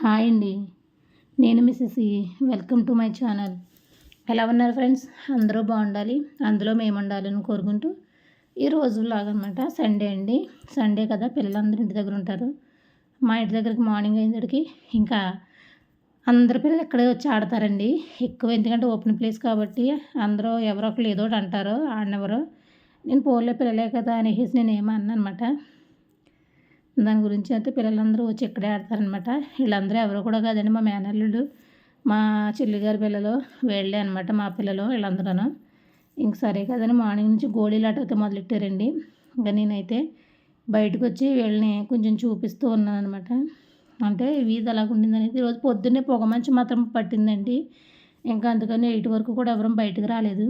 Hi అండి. నేను మిసెసి. Welcome to my channel. ఎలా ఉన్నారు ఫ్రెండ్స్? అందరూ బాగుండాలి, అందులో మేము ఉండాలని కోరుకుంటూ ఈరోజు వ్లాగ్ అనమాట. సండే అండి. సండే కదా, పిల్లలందరూ ఇంటి దగ్గర ఉంటారు. మా ఇంటి దగ్గరికి మార్నింగ్ అయ్యేసరికి ఇంకా అందరు పిల్లలు ఇక్కడే వచ్చి ఆడతారండి ఎక్కువ. ఎందుకంటే ఓపెన్ ప్లేస్ కాబట్టి అందరూ ఎవరో ఒకరు ఏదో ఒకటి అంటారు, ఆడనెవరు. నేను పోలే పిల్లలే కదా అనేసి నేను ఏమీ అన్నమాట. దాని గురించి అయితే పిల్లలందరూ వచ్చి ఇక్కడే ఆడతారనమాట. వీళ్ళందరూ ఎవరో కూడా కాదండి, మా మేనల్లుడు, మా చెల్లిగారి పిల్లలు, వీళ్ళే అనమాట మా పిల్లలు వీళ్ళందరూ. ఇంక సరే కదని మార్నింగ్ నుంచి గోళీలాట అయితే మొదలెట్టారండి. ఇంకా నేనైతే బయటకు వచ్చి వీళ్ళని కొంచెం చూపిస్తూ ఉన్నాను అనమాట. అంటే వీధి అలాగ ఉండిందనేది ఈరోజు పొద్దున్నే పొగ మంచు మాత్రం పట్టిందండి. ఇంకా అందుకని 8 వరకు కూడా ఎవరం బయటకు రాలేదు.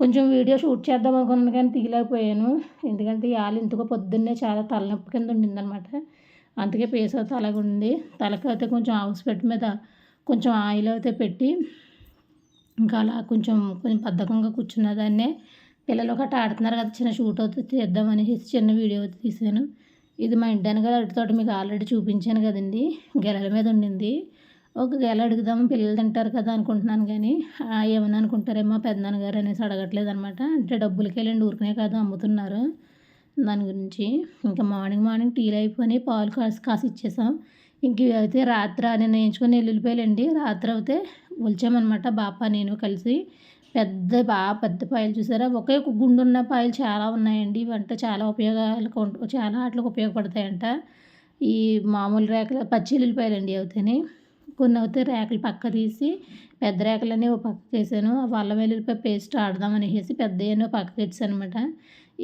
కొంచెం వీడియో షూట్ చేద్దాం అనుకున్నాను కానీ తీయలేకపోయాను. ఎందుకంటే ఎందుకో పొద్దున్నే చాలా తలనొప్పి కింద ఉండిందనమాట. అందుకే ఫేస్ అయితే అలాగ ఉంది. తలకైతే కొంచెం పెట్టి మీద కొంచెం ఆయిల్ అయితే పెట్టి ఇంకా అలా కొంచెం బద్ధకంగా కూర్చున్న దాన్నే. పిల్లలు గట్రా ఆడుతున్నారు కదా, చిన్న షూట్ అయితే తీద్దామని చిన్న వీడియో అయితే తీసాను. ఇది మా ఇంటి వెనకాల అరటి తోట మీకు ఆల్రెడీ చూపించాను కదండి. గెలల మీద ఉండింది. ఒక గెల అడుగుదాము, పిల్లలు తింటారు కదా అనుకుంటున్నాను కానీ ఏమని అనుకుంటారేమో పెద్దనాన్నగారు అనేసి అడగట్లేదు అనమాట. అంటే డబ్బులకి వెళ్ళండి, ఊరికనే కాదు అమ్ముతున్నారు దాని గురించి. ఇంకా మార్నింగ్ టీలు అయిపోయి పాలు కాసి ఇచ్చేసాం. ఇంక ఇవి అయితే రాత్రి నేను వేయించుకొని ఎల్లుల్లిపాయలండి. రాత్రి అయితే ఒలిచామన్నమాట బాప నేను కలిసి. పెద్ద పాయలు చూసారా, ఒకే గుండున్న పాయలు చాలా ఉన్నాయండి. ఇవంటే చాలా చాలా వాటికి ఉపయోగపడతాయంట. ఈ మామూలు రేకలు పచ్చి ఎల్లుల్లిపాయలండి అవుతాయి. కొన్ని అయితే రేకలు పక్క తీసి పెద్ద రేకలన్నీ ఓ పక్కకు వేసాను. అల్లం వెల్లుల్లిపాయ పేస్ట్ ఆడదామనేసి పెద్దవన్నీ పక్కకు వేసాను అనమాట.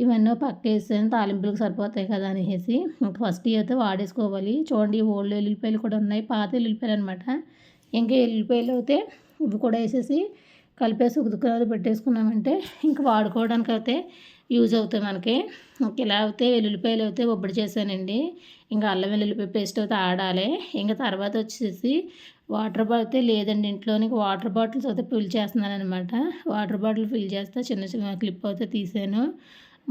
ఇవన్నీ పక్క వేసాను, తాలింపులకు సరిపోతాయి కదా అనేసి. ఇంకా ఫస్ట్ అయితే వాడేసుకోవాలి. చూడండి, ఓల్డ్ ఎల్లుల్లిపాయలు కూడా ఉన్నాయి, పాత ఎల్లుల్లిపాయలు అనమాట. ఇంకా ఎల్లుల్లిపాయలు అయితే ఇవి కూడా వేసేసి కలిపేసి ఉదుకునేది పెట్టేసుకున్నామంటే ఇంకా వాడుకోవడానికి అయితే యూజ్ అవుతాయి మనకి. ఇలా అయితే వెల్లుల్లిపాయలు అయితే ఒబ్బడి చేశానండి. ఇంకా అల్లం వెల్లుల్లిపాయ పేస్ట్ అయితే ఆడాలి. ఇంకా తర్వాత వచ్చేసి వాటర్ అయితే లేదండి ఇంట్లోని, వాటర్ బాటిల్స్ అయితే ఫిల్ చేస్తున్నాను అనమాట. వాటర్ బాటిల్ ఫిల్ చేస్తే చిన్న క్లిప్ అయితే తీసాను.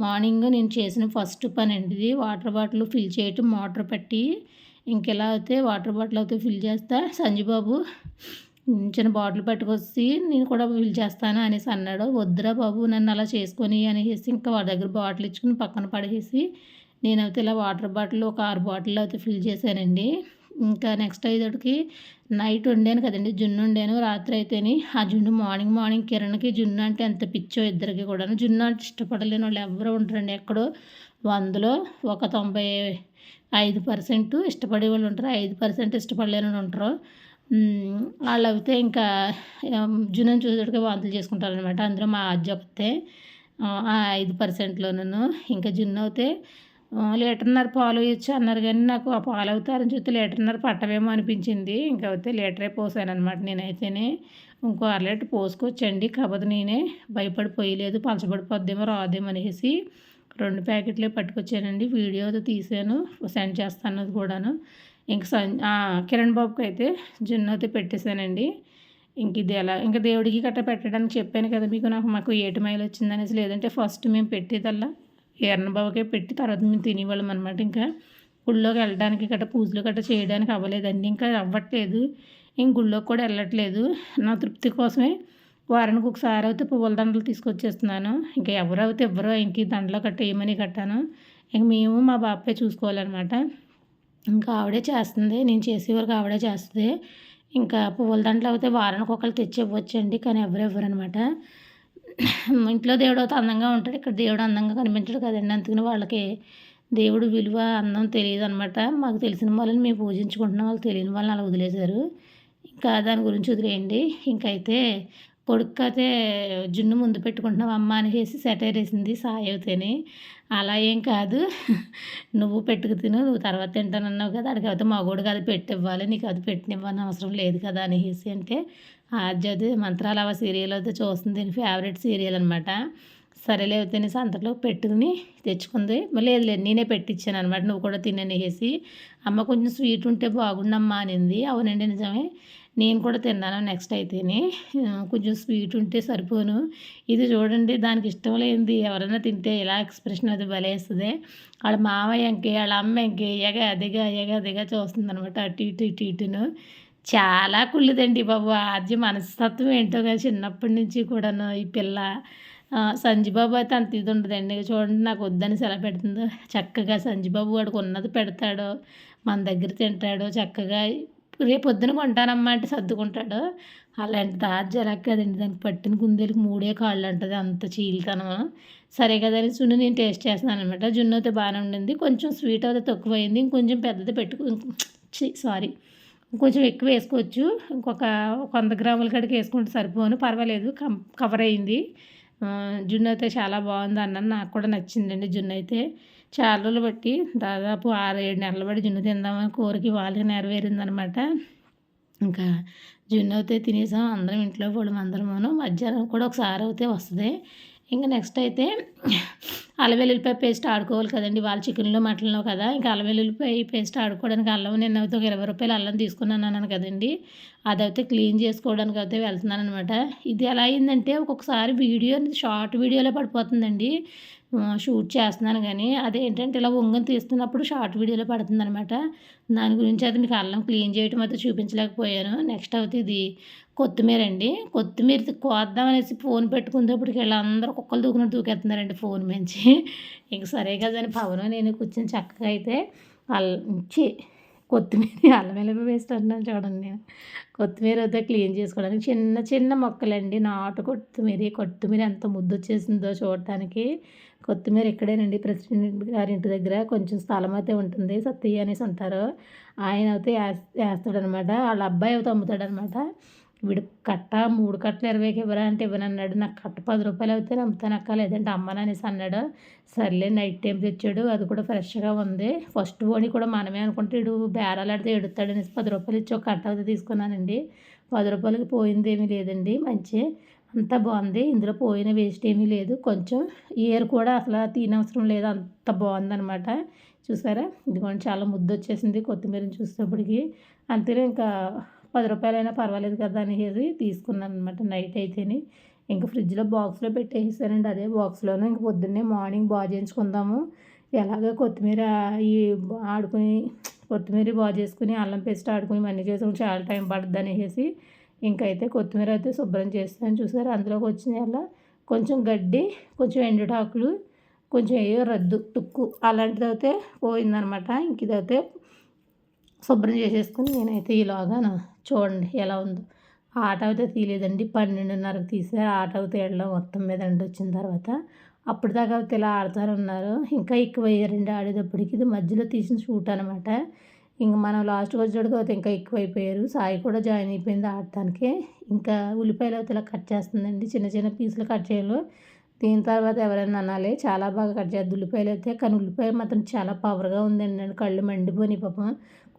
మార్నింగ్ నేను చేసిన ఫస్ట్ పని అండి ఇది. వాటర్ బాటిల్ ఫిల్ చేయటం, మోటార్ పెట్టి ఇంకెలా అయితే వాటర్ బాటిల్ అయితే ఫిల్ చేస్తా. సంజుబాబు చిన్న బాటిల్ పట్టుకొచ్చి నేను కూడా ఫిల్ చేస్తాను అనేసి అన్నాడు. వద్దురా బాబు నన్ను అలా చేసుకొని అనేసి ఇంకా వాడి దగ్గర బాటిల్ ఇచ్చుకుని పక్కన పడేసి నేనైతే ఇలా వాటర్ బాటిల్ ఒక 6 బాటిల్ అయితే ఫిల్ చేశానండి. ఇంకా నెక్స్ట్ అయ్యేటికి నైట్ వండాను కదండి, జున్ను వండాను రాత్రి అయితేని. ఆ జున్ను మార్నింగ్ కిరణ్కి జున్ను అంటే ఎంత పిచ్చో ఇద్దరికి కూడాను. జున్ను అంటే ఇష్టపడలేని వాళ్ళు ఎవరు ఉంటారండి. ఎక్కడో 100లో ఒక 95% ఇష్టపడే వాళ్ళు ఉంటారు, 5% ఇష్టపడలేని వాళ్ళు ఉంటారు. వాళ్ళు అయితే ఇంకా జున్నుని చూసేటికి వాంతులు చేసుకుంటారనమాట. అందులో మా అజ్జ ఒకతే ఆ 5%లోనూ. ఇంకా జున్ను అయితే 1.5 లీటర్ పాలు ఇచ్చి అన్నారు కానీ నాకు ఆ పాలు అవుతారని చూస్తే 1.5 లీటర్ పట్టవేమో అనిపించింది. ఇంకా అయితే లీటరే పోసాను అనమాట నేనైతేనే. ఇంకో 1/2 లీటర్ పోసుకోవచ్చండి, కాకపోతే నేనే భయపడి పోయలేదు, పలచబడిపోద్దేమో రాదేమో అనేసి 2 ప్యాకెట్లే పట్టుకొచ్చానండి. వీడియో అయితే తీసాను, సెండ్ చేస్తాను అది కూడాను. ఇంక కిరణ్ బాబుకి అయితే జున్ను అయితే పెట్టేశానండి. ఇంక ఇది ఇంకా దేవుడికి గట్రా పెట్టడానికి చెప్పాను కదా మీకు, మాకు ఏటి మైలు వచ్చిందనేసి. లేదంటే ఫస్ట్ మేము పెట్టేదల్లా ఎర్రబాబుకే పెట్టి తర్వాత మేము తినేవాళ్ళం అనమాట. ఇంకా గుళ్ళోకి వెళ్ళడానికి గట్రా పూజలు గట్రా చేయడానికి అవ్వలేదండి, ఇంకా అవ్వట్లేదు. ఇంక గుళ్ళోకి కూడా వెళ్ళట్లేదు. నా తృప్తి కోసమే వారానికి ఒకసారి అయితే పువ్వుల దండలు తీసుకొచ్చేస్తున్నాను. ఇంకా ఎవరైతే ఇవ్వరో ఇంక ఈ దండలు గట్రా వేయమని కట్టాను. ఇంక మేము మా బాబాయ్ చూసుకోవాలన్నమాట. ఇంకా ఆవిడే చేస్తుంది, నేను చేసేవరకు ఆవిడే చేస్తుంది. ఇంకా పువ్వుల దండలు అయితే వారానికి ఒకళ్ళు తెచ్చి ఇవ్వచ్చండి, కానీ ఎవరు ఇవ్వరనమాట. ఇంట్లో దేవుడు అయితే అందంగా ఉంటాడు, ఇక్కడ దేవుడు అందంగా కనిపించడు కదండి. అందుకని వాళ్ళకి దేవుడు విలువ అందం తెలియదు అనమాట. మాకు తెలిసిన వాళ్ళని మేము పూజించుకుంటున్నాం, వాళ్ళు తెలియని వాళ్ళని అలా వదిలేశారు. ఇంకా దాని గురించి వదిలేయండి. ఇంకైతే పొడుక్కైతే జున్ను ముందు పెట్టుకుంటున్నావు అమ్మ అనేసి సెటైర్ వేసింది సాయి అయితేనే. అలా ఏం కాదు, నువ్వు పెట్టుకు తిను, నువ్వు తర్వాత తింటానన్నావు కదా, అడిగి అయితే మగోడు కాదు పెట్టివ్వాలి, నీకు అది పెట్టినివ్వని అవసరం లేదు కదా అనేసి. అంటే అది మంత్రాలు అవ సీరియల్ అయితే చూస్తుంది, దీని ఫేవరెట్ సీరియల్ అనమాట. సరేలే అయితేనే సంతలో పెట్టుకుని తెచ్చుకుంది. లేదు నేనే పెట్టించాను అనమాట, నువ్వు కూడా తిననేసి. అమ్మ కొంచెం స్వీట్ ఉంటే బాగుండమ్మా అనింది. అవునండి నిజమే, నేను కూడా తిన్నాను నెక్స్ట్ అయితేని. కొంచెం స్వీట్ ఉంటే సరిపోను. ఇది చూడండి దానికి ఇష్టం లేనిది ఎవరైనా తింటే ఇలా ఎక్స్‌ప్రెషన్ అది భలేస్తది. ఆళ్ళ మామయ్య ఇంక, ఆళ్ళ అమ్మ ఇంక ఎగ చూస్తుందనమాట. అటు ఇటు, ఇటు ఇటును. చాలా కుళ్ళుదండి బాబు. ఆద్య మనస్తత్వం ఏంటో గాని చిన్నప్పటి నుంచి కూడాను ఈ పిల్ల. సంజుబాబు అయితే అంత ఇది ఉండదండి. చూడండి నాకు వద్దనేసి ఎలా పెడుతుందో. చక్కగా సంజుబాబు వాడికి ఉన్నది పెడతాడు. మన దగ్గర తింటాడు చక్కగా. రేపొద్దున కొంటానమ్మా అంటే సర్దుకుంటాడు. అలాంటిది ఆద్య అలా కాదండి. దానికి పట్టిన కుందేలుకి 3 కాళ్ళంటది. అంత చీలితనం. సరే కదా అని సున్ని నేను టేస్ట్ చేస్తున్నాననమాట. జున్ను అయితే బాగానే ఉండింది. కొంచెం స్వీట్ అయితే తక్కువయింది. ఇంకొంచెం పెద్దది సారీ. కొంచెం ఎక్కువ వేసుకోవచ్చు. ఇంకొక 100 గ్రాముల కాడికి వేసుకుంటే సరిపోను. పర్వాలేదు కవర్ అయింది. జున్ను అయితే చాలా బాగుందన్నాను. నాకు కూడా నచ్చిందండి జున్ను అయితే. చాలా రోజులు బట్టి దాదాపు 6, 7 నెలలు బట్టి జున్ను తిందామని కోరిక ఇవాళే నెరవేరిందనమాట. ఇంకా జున్ను అయితే తినేసాం అందరం ఇంట్లో అందరమును. మధ్యాహ్నం కూడా ఒకసారి అయితే వస్తది. ఇంకా నెక్స్ట్ అయితే అల్లం వెల్లుల్లిపాయ పేస్ట్ ఆడుకోవాలి కదండీ! వాళ్ళ చికెన్‌లో, మటన్‌లో కదా! ఇంకా అల్లం వెల్లుల్లిపాయ పేస్ట్ ఆడుకోవడానికి అల్లం నిన్నైతే ఒక రూ. 20 అల్లం తీసుకున్నానన్నాను కదండీ! అదైతే క్లీన్ చేసుకోవడానికి అయితే వెళ్తున్నాననమాట. ఇది ఎలా అయిందంటే ఒక్కొక్కసారి వీడియో షార్ట్ వీడియోలో పడిపోతుందండి. షూట్ చేస్తున్నాను గానీ అదేంటంటే ఇలా వంగని తీస్తున్నప్పుడు షార్ట్ వీడియోలో పడుతుందనమాట. దాని గురించి అయితే మీకు అల్లం క్లీన్ చేయడం అయితే చూపించలేకపోయాను. నెక్స్ట్ అయితే ఇది కొత్తిమీరండి. కొత్తిమీర కోద్దామనేసి ఫోన్ పెట్టుకునేటప్పటికి వీళ్ళందరూ కుక్కలు దూకినట్టు దూకేస్తున్నారండి ఫోన్ మించి. ఇంక సరే కదా అని పవను నేను కూర్చొని చక్కగా అయితే కొత్తిమీర అల్లం వెల్లుల్లి పేస్ట్ అంటున్నాను చూడండి నేను. కొత్తిమీర అయితే క్లీన్ చేసుకోవడానికి చిన్న చిన్న మొక్కలండి. నాటు కొత్తిమీర ఎంత ముద్దొచ్చేసిందో చూడటానికి. కొత్తిమీర ఇక్కడేనండి ప్రెసిడెంట్ గారి ఇంటి దగ్గర కొంచెం స్థలం అయితే ఉంటుంది. సత్తయ్య అనేసి ఉంటారు. ఆయన అయితే వేస్తాడనమాట. వాళ్ళ అబ్బాయి అయితే అమ్ముతాడనమాట. వీడు కట్ట 3 కట్టలు 20కి ఇవ్వరా అంటే ఇవ్వనన్నాడు. నాకు కట్ట రూ. 10 అవుతేనే అమ్ముతానక్క లేదంటే అమ్మననేసి అన్నాడు. సర్లే నైట్ టైం తెచ్చాడు. అది కూడా ఫ్రెష్‌గా ఉంది. ఫస్ట్ బోని కూడా మనమే అనుకుంటే ఈడు బేరాలాడితే ఎడుతాడనేసి రూ. 10 ఇచ్చి ఒక కట్ట అయితే తీసుకున్నానండి. రూ. 10కి పోయిందేమీ లేదండి. అంతా బాగుంది. ఇందులో పోయిన వేస్ట్ ఏమీ లేదు. కొంచెం ఏరు కూడా అసలు తినవసరం లేదు. అంత బాగుందనమాట. చూసారా? ఇదిగోండి చాలా ముద్దొచ్చేసింది కొత్తిమీరని చూసేటప్పటికి. అంతేనే ఇంకా రూ. 10 పర్వాలేదు కదా అనేసి తీసుకున్నాననమాట నైట్ అయితేని. ఇంక ఫ్రిడ్జ్‌లో బాక్స్‌లో పెట్టేసేసానండి. అదే బాక్స్‌లోనే ఇంక పొద్దున్నే మార్నింగ్ చేయించుకుందాము. ఎలాగో కొత్తిమీర ఈ ఆడుకుని కొత్తిమీర చేసుకుని అల్లం పేస్ట్ ఆడుకుని ఇవన్నీ చేసేప్పుడు చాలా టైం పడుద్దనేసి ఇంకైతే కొత్తిమీర అయితే శుభ్రం చేస్తాను. చూసారా? అందులోకి వచ్చినయల్లా కొంచెం గడ్డి, కొంచెం ఎండుటాకులు, కొంచెం రద్దు తుక్కు అలాంటిదైతే పోయిందనమాట. ఇంక ఇదైతే శుభ్రం చేసేసుకొని నేనైతే ఈలోగాను చూడండి ఎలా ఉందో. ఆట అయితే తీయలేదండి. 12:30కి తీసా. ఆట అయితే తీయడంలో మొత్తం మీద ఎండొచ్చిన తర్వాత. అప్పటిదాకా అయితే ఇలా ఆడుతానున్నారు. ఇంకా ఎక్కువయ్యారండి ఆడేటప్పటికి. ఇది మధ్యలో తీసిన షూట్ అనమాట. ఇంక మనం లాస్ట్‌కి వచ్చేటప్పటికి అయితే ఇంకా ఎక్కువైపోయారు. సాయి కూడా జాయిన్ అయిపోయింది ఆడటానికి. ఇంకా ఉల్లిపాయలు అయితే ఇలా కట్ చేస్తుందండి. చిన్న చిన్న పీసులు కట్ చేయాలి. దీని తర్వాత ఎవరైనా అనాలి. చాలా బాగా కట్ చేద్ది ఉల్లిపాయలు అయితే. కానీ ఉల్లిపాయ మాత్రం చాలా పవర్‌గా ఉందండి. కళ్ళు మండిపోయినాయి పాపం.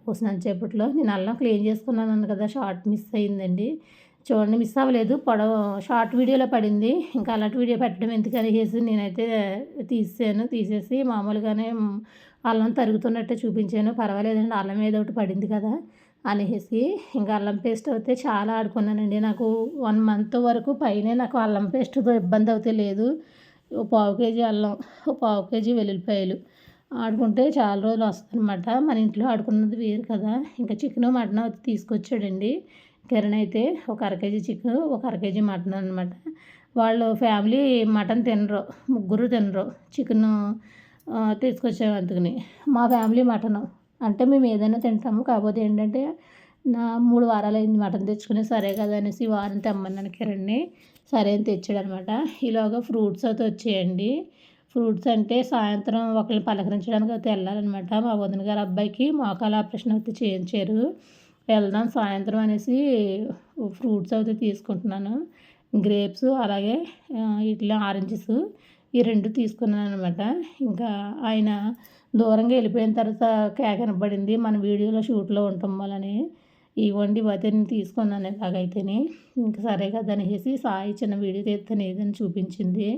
కోసినంత సేపట్లో. నేను అల్లం క్లీన్ చేసుకున్నాను కదా! షార్ట్ మిస్ అయిందండి. చూడండి మిస్ అవ్వలేదు. షార్ట్ వీడియోలో పడింది. ఇంకా అలాంటి వీడియో పెట్టడం ఎందుకనేసి నేనైతే తీసేసాను. తీసేసి మామూలుగానే అల్లం తరుగుతున్నట్టే చూపించాను. పర్వాలేదండి అల్లం ఏదో ఒకటి పడింది కదా అనేసి. ఇంకా అల్లం పేస్ట్ అయితే చాలా ఆడుకున్నానండి. నాకు 1 మంత్ వరకు పైనే నాకు అల్లం పేస్ట్‌తో ఇబ్బంది అయితే లేదు. ఓ పావు కేజీ అల్లం, ఓ పావు కేజీ వెల్లుల్లిపాయలు ఆడుకుంటే చాలా రోజులు వస్తుందనమాట. మన ఇంట్లో ఆడుకున్నది వేరు కదా! ఇంకా చికెను, మటను అయితే తీసుకొచ్చాడండి. కిరణ్ అయితే ఒక అర కేజీ చికెను, ఒక అర కేజీ మటన్ అనమాట. వాళ్ళు ఫ్యామిలీ మటన్ తినరు. ముగ్గురు తినరు. చికెను తీసుకొచ్చాము అందుకని. మా ఫ్యామిలీ మటను. అంటే మేము ఏదైనా తింటాము. కాకపోతే ఏంటంటే 3 వారాలయింది మటన్ తెచ్చుకుని. సరే కదా అనేసి ఈ వారం తెమ్మన్నాను కిరణ్‌ని. సరే అని తెచ్చాడనమాట. ఈలోగా ఫ్రూట్స్ అయితే వచ్చాయండి. ఫ్రూట్స్ అంటే సాయంత్రం ఒకళ్ళని పలకరించడానికి అయితే వెళ్ళాలనమాట. మా వదిన గారి అబ్బాయికి మోకాలు ఆపరేషన్ అయితే చేయించారు. వెళ్దాం సాయంత్రం అనేసి ఫ్రూట్స్ అయితే తీసుకుంటున్నాను. గ్రేప్స్ అలాగే ఇట్లా ఆరెంజెస్ ఈ 2 తీసుకున్నాననమాట. ఇంకా ఆయన దూరంగా వెళ్ళిపోయిన తర్వాత కేక వినపడింది. మన వీడియోలో షూట్‌లో ఉంటాం వలని. ఇవ్వండి ఇవైతే నేను తీసుకున్నాను ఇలాగైతేని. ఇంక సరే కదా అనేసి సాయి చిన్న వీడియో తీస్తాను ఏదని చూపించింది.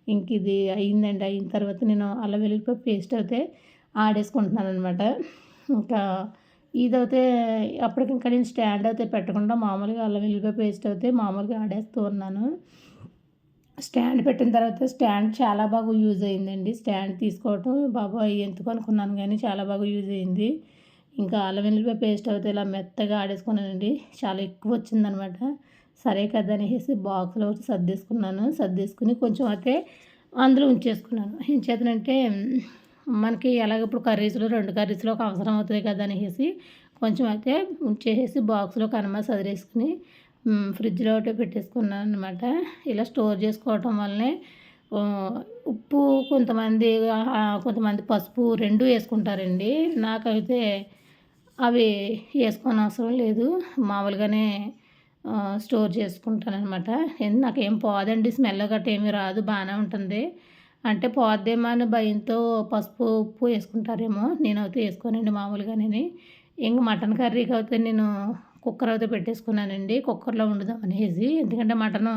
ఇంక ఇది అయిందండి. అయిన తర్వాత నేను అల్లం వెల్లుల్లిపాయ పేస్ట్ అయితే ఆడేసుకుంటున్నాను అనమాట. ఇంకా ఇదైతే అప్పటికి ఇంకా నేను స్టాండ్ అయితే పెట్టకుండా మామూలుగా అల్లం వెల్లుల్లిపాయ పేస్ట్ అయితే మామూలుగా ఆడేస్తూ ఉన్నాను. స్టాండ్ పెట్టిన తర్వాత స్టాండ్ చాలా బాగా యూజ్ అయిందండి. స్టాండ్ తీసుకోవటం బాబోయ్ ఎందుకు అనుకున్నాను కానీ చాలా బాగా యూజ్ అయింది. ఇంకా అల్లం వెల్లుల్లిపాయ పేస్ట్ అయితే ఇలా మెత్తగా ఆడేసుకున్నానండి. చాలా ఎక్కువ వచ్చిందనమాట. సరే కదా అనేసి బాక్స్లో సర్దేసుకున్నాను. సర్దేసుకుని కొంచెం అయితే అందులో ఉంచేసుకున్నాను. ఏం చేతనంటే మనకి ఎలాగ ఇప్పుడు కర్రీస్లో 2 కర్రీస్లోకి అవసరం అవుతుంది కదా అనేసి కొంచెం అయితే ఉంచేసేసి బాక్స్లో కనమా సదిరేసుకుని ఫ్రిడ్జ్లో ఒకటి పెట్టేసుకున్నాను అనమాట. ఇలా స్టోర్ చేసుకోవటం వల్లనే ఉప్పు కొంతమంది పసుపు 2 వేసుకుంటారండి. నాకైతే అవి వేసుకోనవసరం లేదు. మామూలుగానే స్టోర్ చేసుకుంటాననమాట. నాకేం పోదండి, స్మెల్ గట్రా ఏమీ రాదు, బాగానే ఉంటుంది. అంటే పోద్దేమో అని భయంతో పసుపు, ఉప్పు వేసుకుంటారేమో. నేనైతే వేసుకోనండి మామూలుగానే. ఇంక మటన్ కర్రీకి అయితే నేను కుక్కర్ అయితే పెట్టేసుకున్నానండి. కుక్కర్లో వండుదాం అనేసి. ఎందుకంటే మటను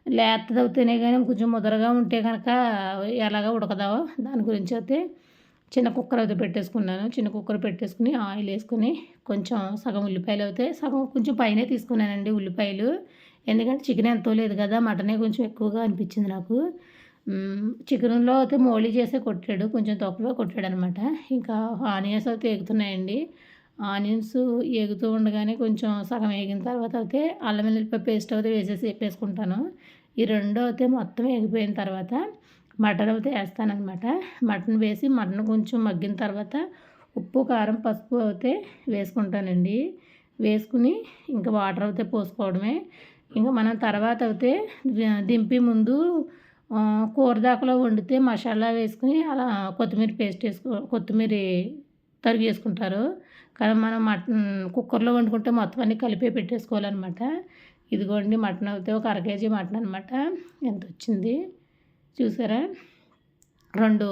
లేతది అవుతేనే కానీ కొంచెం ముదరగా ఉంటే కనుక ఎలాగ ఉడకదో దాని గురించి అయితే చిన్న కుక్కర్ అయితే పెట్టేసుకున్నాను. చిన్న కుక్కర్ పెట్టేసుకుని ఆయిల్ వేసుకుని కొంచెం సగం ఉల్లిపాయలు అయితే సగం కొంచెం పైనే తీసుకున్నానండి ఉల్లిపాయలు. ఎందుకంటే చికెన్ ఎంతో లేదు కదా, మటనే కొంచెం ఎక్కువగా అనిపించింది నాకు. చికెన్లో అయితే మోళీ చేసే కొట్టాడు, కొంచెం తక్కువే కొట్టాడనమాట. ఇంకా ఆనియన్స్ అయితే ఎగుతున్నాయండి. ఆనియన్స్ ఎగుతూ ఉండగానే కొంచెం సగం వేగిన తర్వాత అయితే అల్లం వెల్లుల్లిపాయ పేస్ట్ అయితే వేపేసుకుంటాను. ఈ రెండు అయితే మొత్తం ఎగిపోయిన తర్వాత మటన్ అయితే వేస్తాననమాట. మటన్ వేసి మటన్ కొంచెం మగ్గిన తర్వాత ఉప్పు, కారం, పసుపు అయితే వేసుకుంటానండి. వేసుకుని ఇంకా వాటర్ అయితే పోసుకోవడమే. ఇంకా మనం తర్వాత అయితే దింపి ముందు కూర దాకలో వండితే మసాలా వేసుకుని అలా కొత్తిమీర తరిగి వేసుకుంటారు. కానీ మనం మటన్ కుక్కర్లో వండుకుంటే మొత్తం అన్నీ కలిపి పెట్టేసుకోవాలన్నమాట. ఇదిగోండి మటన్ అయితే ఒక 1/2 కేజీ మటన్ అనమాట. ఎంత వచ్చింది చూసారా? 2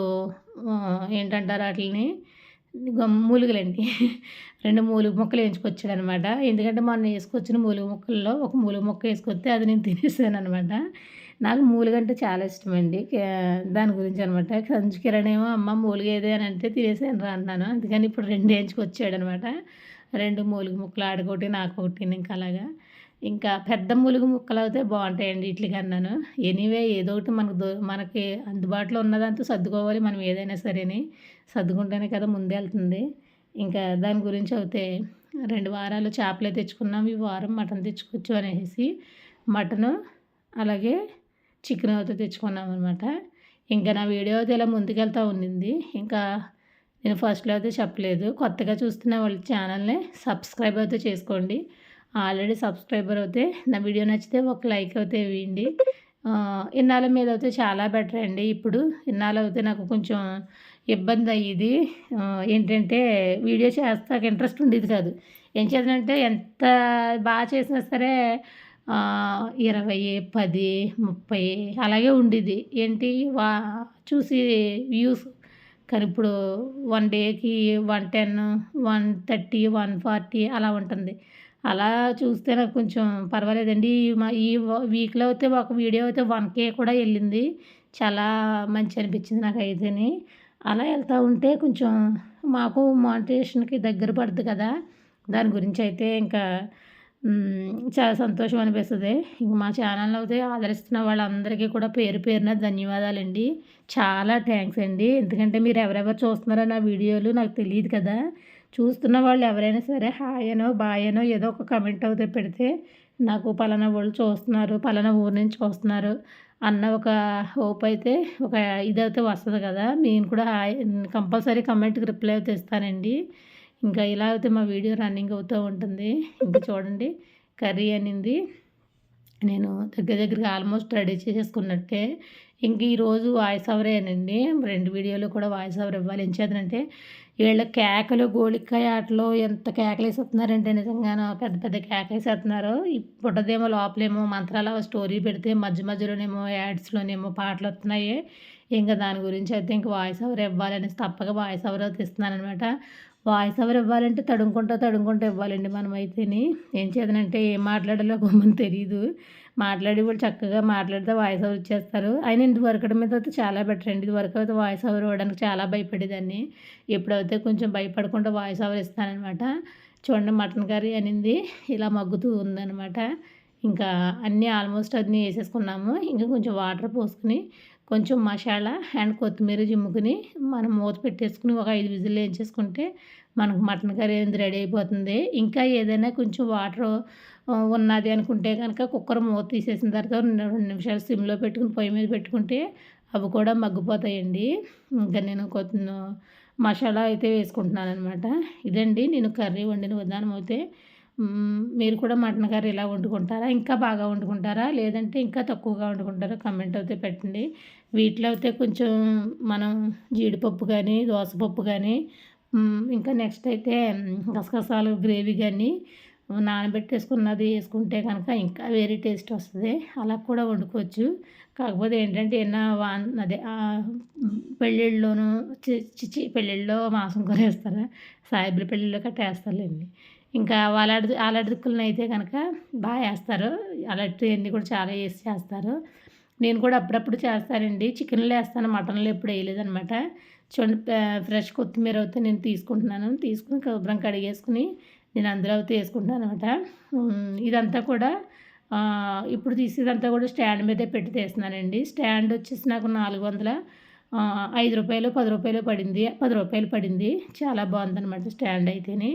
ఏంటంటారు వాటిని, మూలుగలండి. 2 మూలుగు ముక్కలు వేయించుకొచ్చాడనమాట. ఎందుకంటే మొన్న వేసుకొచ్చిన మూలుగు ముక్కల్లో ఒక మూలుగు ముక్క వేసుకొస్తే అది నేను తినేసాననమాట. నాకు మూలుగంటే చాలా ఇష్టమండి. దాని గురించి అనమాట. కిరణ్ ఏమో అమ్మ మూలుగ ఏదే అని అంటే తినేసాను రా అన్నాను. అందుకని ఇప్పుడు 2 వేయించుకొచ్చాడనమాట. 2 మూలుగు ముక్కలు ఆడకొకటి నాకొకటి ఇంకా అలాగా. ఇంకా పెద్ద మూలుగు ముక్కలు అయితే బాగుంటాయండి వీటికన్నాను. ఎనీవే ఏదో ఒకటి మనకి అందుబాటులో ఉన్నదంతా సర్దుకోవాలి. మనం ఏదైనా సరేని సర్దుకుంటేనే కదా ముందెళ్తుంది. ఇంకా దాని గురించి అయితే 2 వారాలు చేపలే తెచ్చుకున్నాం. ఈ వారం మటన్ తెచ్చుకోవచ్చు అనేసి మటను అలాగే చికెన్ అయితే తెచ్చుకున్నాం అనమాట. ఇంకా నా వీడియో అయితే ఇలా ముందుకెళ్తూ ఉండింది. ఇంకా నేను ఫస్ట్లో అయితే చెప్పలేదు. కొత్తగా చూస్తున్న వాళ్ళ ఛానల్ని సబ్స్క్రైబ్ అయితే చేసుకోండి. ఆల్రెడీ సబ్స్క్రైబర్ అయితే నా వీడియో నచ్చితే ఒక లైక్ అయితే వేయండి. ఇన్నాళ్ళ మీద అయితే చాలా బెటర్ అండి. ఇప్పుడు ఇన్నాళ్ళు అయితే నాకు కొంచెం ఇబ్బంది అయ్యేది. ఏంటంటే వీడియో చేస్తాక ఇంట్రెస్ట్ ఉండేది కాదు. ఏం చేద్దానంటే ఎంత బాగా చేసినా సరే 20, 10, 30 అలాగే ఉండేది. ఏంటి చూసి వ్యూస్. కానీ ఇప్పుడు 1 డేకి 110, 130, 140 అలా ఉంటుంది. అలా చూస్తే నాకు కొంచెం పర్వాలేదండి. ఈ వీక్‌లో అయితే ఒక వీడియో అయితే 1K కూడా వెళ్ళింది. చాలా మంచి అనిపించింది నాకైతేని. అలా వెళ్తూ ఉంటే కొంచెం మాకు మోటివేషన్‌కి దగ్గర పడుద్ది కదా, దాని గురించి అయితే ఇంకా చాలా సంతోషం అనిపిస్తుంది. ఇంక మా ఛానల్‌ని అయితే ఆదరిస్తున్న వాళ్ళందరికీ కూడా పేరు పేరున ధన్యవాదాలండి. చాలా థ్యాంక్స్ అండి. ఎందుకంటే మీరు ఎవరెవరు చూస్తున్నారో నా వీడియోలు నాకు తెలియదు కదా. చూస్తున్న వాళ్ళు ఎవరైనా సరే హాయ్ అనో, బాయ్ అనో ఏదో ఒక కామెంట్ అయితే పెడితే నాకు పలానా వాళ్ళు చూస్తున్నారు, పలానా ఊరు నుంచి చూస్తున్నారు అన్న ఒక హోప్ అయితే ఒక ఇదైతే వస్తుంది కదా. నేను కూడా హాయ్ కంపల్సరీ కామెంట్‌కి రిప్లై అయితే ఇస్తానండి. ఇంకా ఇలా అయితే మా వీడియో రన్నింగ్ అవుతూ ఉంటుంది. ఇంకా చూడండి కర్రీ అనింది నేను దగ్గరగా ఆల్మోస్ట్ రెడీ చేసేసుకున్నట్టే. ఇంక ఈరోజు వాయిస్ ఓవరేనండి. 2 వీడియోలు కూడా వాయిస్ ఓవర్ ఇవ్వాలి. ఏం చేతనంటే వీళ్ళ కేకలు, గోలికాయ ఆటలు ఎంత కేకలేసేస్తున్నారంటే నిజంగాను పెద్ద పెద్ద కేకలేసేస్తున్నారు. పుట్టదేమో లోపలేమో మంత్రాల స్టోరీ పెడితే మధ్య మధ్యలోనేమో యాడ్స్‌లోనేమో పాటలు వస్తున్నాయి. ఇంకా దాని గురించి అయితే ఇంక వాయిస్ ఓవర్ ఇవ్వాలనేసి తప్పక వాయిస్ ఓవర్ అయితే ఇస్తున్నాననమాట. వాయిస్ ఓవర్ ఇవ్వాలంటే తడుముకుంటూ ఇవ్వాలండి మనమైతేని. ఏం చేతనంటే ఏం మాట్లాడాలో గమ్మున తెలీదు. మాట్లాడి కూడా చక్కగా మాట్లాడితే వాయిస్ ఓవర్ ఇచ్చేస్తారు. అయినా ఇదివరకటి మీద అయితే చాలా బెటర్ అండి. ఇదివరకు అయితే వాయిస్ ఓవర్ ఇవ్వడానికి చాలా భయపడేదాన్ని. ఇప్పుడైతే కొంచెం భయపడకుండా వాయిస్ ఓవర్ ఇస్తాననమాట. చూడండి మటన్ కర్రీ అనింది ఇలా మగ్గుతూ ఉందనమాట. ఇంకా అన్నీ ఆల్మోస్ట్ అన్నీ ఏసేసుకున్నాము. ఇంకా కొంచెం వాటర్ పోసుకొని, కొంచెం మసాలా అండ్ కొత్తిమీర జిమ్ముకుని, మనం మూత పెట్టేసుకుని ఒక 5 విజిల్లు వేయించేసుకుంటే మనకు మటన్ కర్రీ అనేది రెడీ అయిపోతుంది. ఇంకా ఏదైనా కొంచెం వాటర్ ఉన్నది అనుకుంటే కనుక కుక్కర్ మూత తీసేసిన తర్వాత 2 నిమిషాలు సిమ్‌లో పెట్టుకుని పొయ్యి మీద పెట్టుకుంటే అవి కూడా మగ్గిపోతాయండి. ఇంకా నేను మసాలా అయితే వేసుకుంటున్నాననమాట. ఇదండి నేను కర్రీ వండిన విధానం అయితే. మీరు కూడా మటన్ కర్రీ ఇలా వండుకుంటారా? ఇంకా బాగా వండుకుంటారా? లేదంటే ఇంకా తక్కువగా వండుకుంటారా? కామెంట్ అయితే పెట్టండి. వీటిలో అయితే కొంచెం మనం జీడిపప్పు గానీ, దోసపప్పు గానీ, ఇంకా నెక్స్ట్ అయితే గసగసాలు గ్రేవీ గానీ నానబెట్టేసుకున్నది ఏసుకుంటే కనుక ఇంకా వేరే టేస్ట్ వస్తది. అలా కూడా వండుకోవచ్చు. కాకపోతే ఏంటంటే అదే పెళ్ళిళ్ళలోనూ పెళ్ళిళ్ళలో మాంసం కూర ఏస్తారా? సాయిబుల పెళ్ళిళ్ళలో గట్టా ఏస్తారులెండి. ఇంకా ఆలాడి దిక్కులనైతే కనుక ఏస్తారు. అలాంటియన్నీ కూడా చాలా ఏసి చేస్తారు. నేను కూడా అప్పుడప్పుడు చేస్తానండి. చికెన్‌లో ఏస్తాను. మటన్‌లో ఎప్పుడు ఏయలేదనమాట. చూడండి ఫ్రెష్ కొత్తిమీర అయితే నేను తీసుకుంటున్నాను. తీసుకొని శుభ్రంగా కడిగేసుకొని నేను అందులో అయితే ఏసుకుంటున్నాననమాట. ఇదంతా కూడా ఇప్పుడు తీసేదంతా కూడా స్టాండ్ మీదే పెట్టి తీస్తున్నానండి. స్టాండ్ వచ్చేసి నాకు 400 రూ. 5, రూ. 10 పడింది. రూ. 10 పడింది. చాలా బాగుందనమాట స్టాండ్ అయితేని.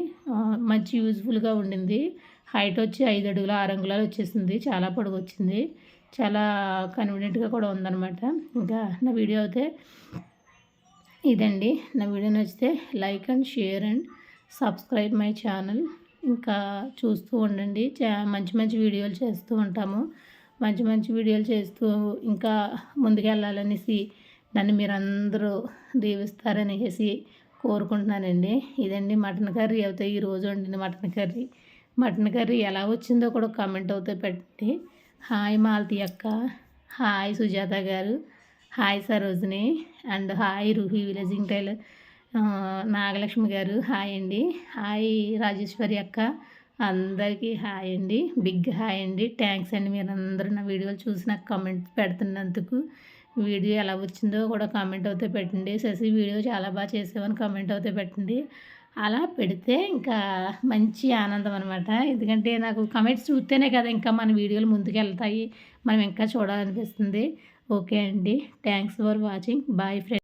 మంచి యూజ్‌ఫుల్‌గా ఉండింది. హైట్ వచ్చి 5 అడుగుల 6 అంగుళాలు వచ్చేసింది. చాలా పొడవొచ్చింది. చాలా కన్వీనియంట్‌గా కూడా ఉందనమాట. ఇంకా నా వీడియో అయితే ఇదండి. నా వీడియో నచ్చితే like and share and subscribe my channel. ఇంకా చూస్తూ ఉండండి. మంచి మంచి వీడియోలు చేస్తూ ఉంటాము. మంచి మంచి వీడియోలు చేస్తూ ఇంకా ముందుకెళ్ళాలనేసి నన్ను మీరందరూ దీవిస్తారనేసి కోరుకుంటున్నానండి. ఇదండి మటన్ కర్రీ అయితే ఈరోజు వండిన మటన్ కర్రీ. మటన్ కర్రీ ఎలా వచ్చిందో కూడా కామెంట్ అయితే పెట్టండి. హాయ్ మాలతి అక్క, హాయ్ సుజాత గారు, hi Sarojini and hi Roohi విలేజింగ్ టైలర్, నాగలక్ష్మి గారు హాయ్ అండి, హాయ్ రాజేశ్వరి అక్క, అందరికీ హాయ్ అండి, బిగ్ హాయ్ అండి. థ్యాంక్స్ అండి మీరందరూ నా వీడియోలు చూసి నాకు కామెంట్ పెడుతున్నందుకు. వీడియో ఎలా వచ్చిందో కూడా కామెంట్ అయితే పెట్టండి. శశి వీడియో చాలా బాగా చేసావని కామెంట్ అయితే పెట్టండి. అలా పెడితే ఇంకా మంచి ఆనందం అనమాట. ఎందుకంటే నాకు కామెంట్స్ చూస్తేనే కదా ఇంకా మన వీడియోలు ముందుకెళ్తాయి, మనం ఇంకా చూడాలనిపిస్తుంది. ఓకే అండి, thanks for watching. Bye friends.